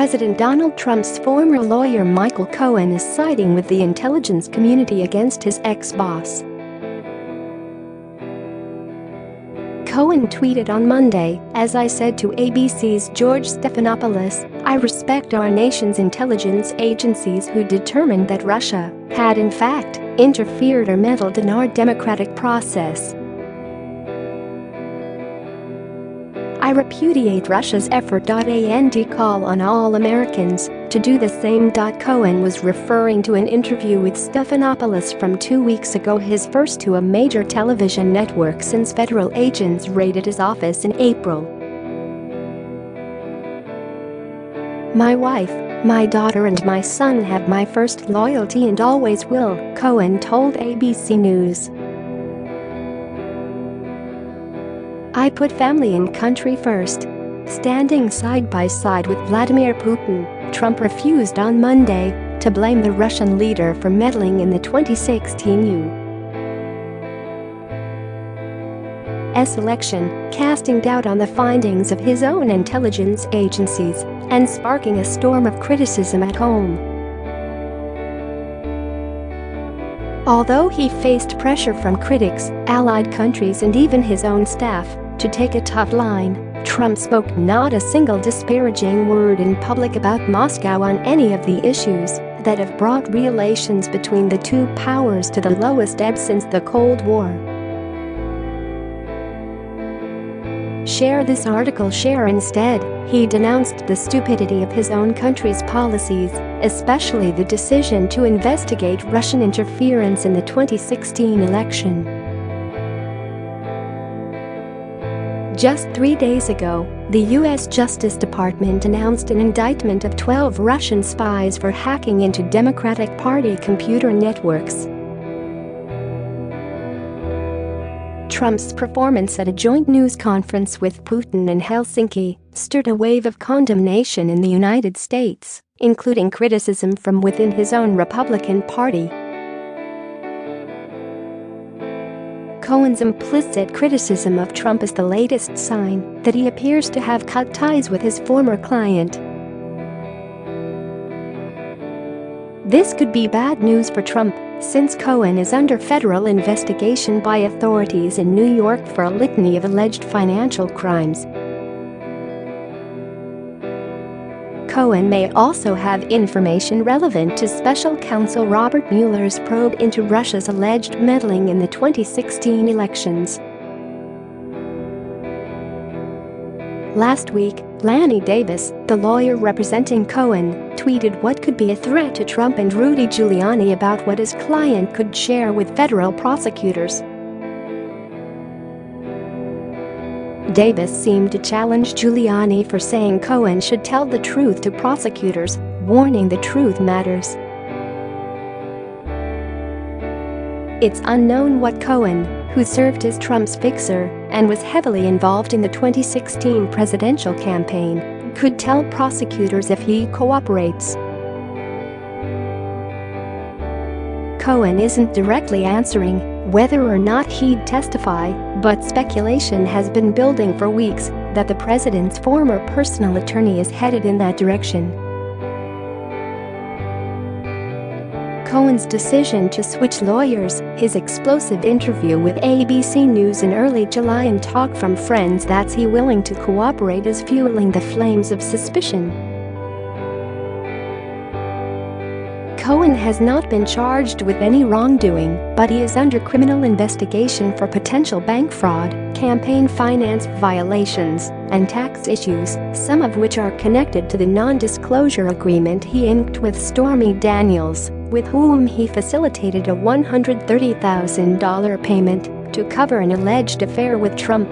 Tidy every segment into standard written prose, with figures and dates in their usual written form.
President Donald Trump's former lawyer Michael Cohen is siding with the intelligence community against his ex-boss. Cohen tweeted on Monday, "As I said to ABC's George Stephanopoulos, I respect our nation's intelligence agencies who determined that Russia had in fact interfered or meddled in our democratic process. I repudiate Russia's effort and call on all Americans to do the same." Cohen was referring to an interview with Stephanopoulos from 2 weeks ago, his first to a major television network since federal agents raided his office in April. "My wife, my daughter and my son have my first loyalty and always will," Cohen told ABC News. "I put family and country first." Standing side by side with Vladimir Putin, Trump refused on Monday to blame the Russian leader for meddling in the 2016 U.S. election, casting doubt on the findings of his own intelligence agencies and sparking a storm of criticism at home. Although he faced pressure from critics, allied countries and even his own staff to take a tough line, Trump spoke not a single disparaging word in public about Moscow on any of the issues that have brought relations between the two powers to the lowest ebb since the Cold War. "Share this article, share instead," he denounced the stupidity of his own country's policies, especially the decision to investigate Russian interference in the 2016 election. Just 3 days ago, the U.S. Justice Department announced an indictment of 12 Russian spies for hacking into Democratic Party computer networks. Trump's performance at a joint news conference with Putin in Helsinki stirred a wave of condemnation in the United States, including criticism from within his own Republican Party. Cohen's implicit criticism of Trump is the latest sign that he appears to have cut ties with his former client. This could be bad news for Trump, since Cohen is under federal investigation by authorities in New York for a litany of alleged financial crimes. Cohen may also have information relevant to special counsel Robert Mueller's probe into Russia's alleged meddling in the 2016 elections. Last week, Lanny Davis, the lawyer representing Cohen, tweeted what could be a threat to Trump and Rudy Giuliani about what his client could share with federal prosecutors. Davis seemed to challenge Giuliani for saying Cohen should tell the truth to prosecutors, warning the truth matters. It's unknown what Cohen, who served as Trump's fixer and was heavily involved in the 2016 presidential campaign, could tell prosecutors if he cooperates. Cohen isn't directly answering whether or not he'd testify, but speculation has been building for weeks that the president's former personal attorney is headed in that direction. Cohen's decision to switch lawyers, his explosive interview with ABC News in early July and talk from friends that's he willing to cooperate is fueling the flames of suspicion. Cohen has not been charged with any wrongdoing, but he is under criminal investigation for potential bank fraud, campaign finance violations, and tax issues, some of which are connected to the non-disclosure agreement he inked with Stormy Daniels, with whom he facilitated a $130,000 payment to cover an alleged affair with Trump.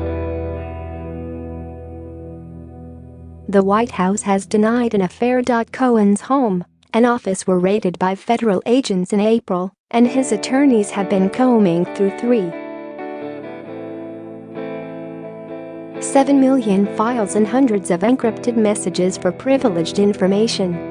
The White House has denied an affair. Cohen's home and office were raided by federal agents in April, and his attorneys have been combing through 3.7 million files and hundreds of encrypted messages for privileged information.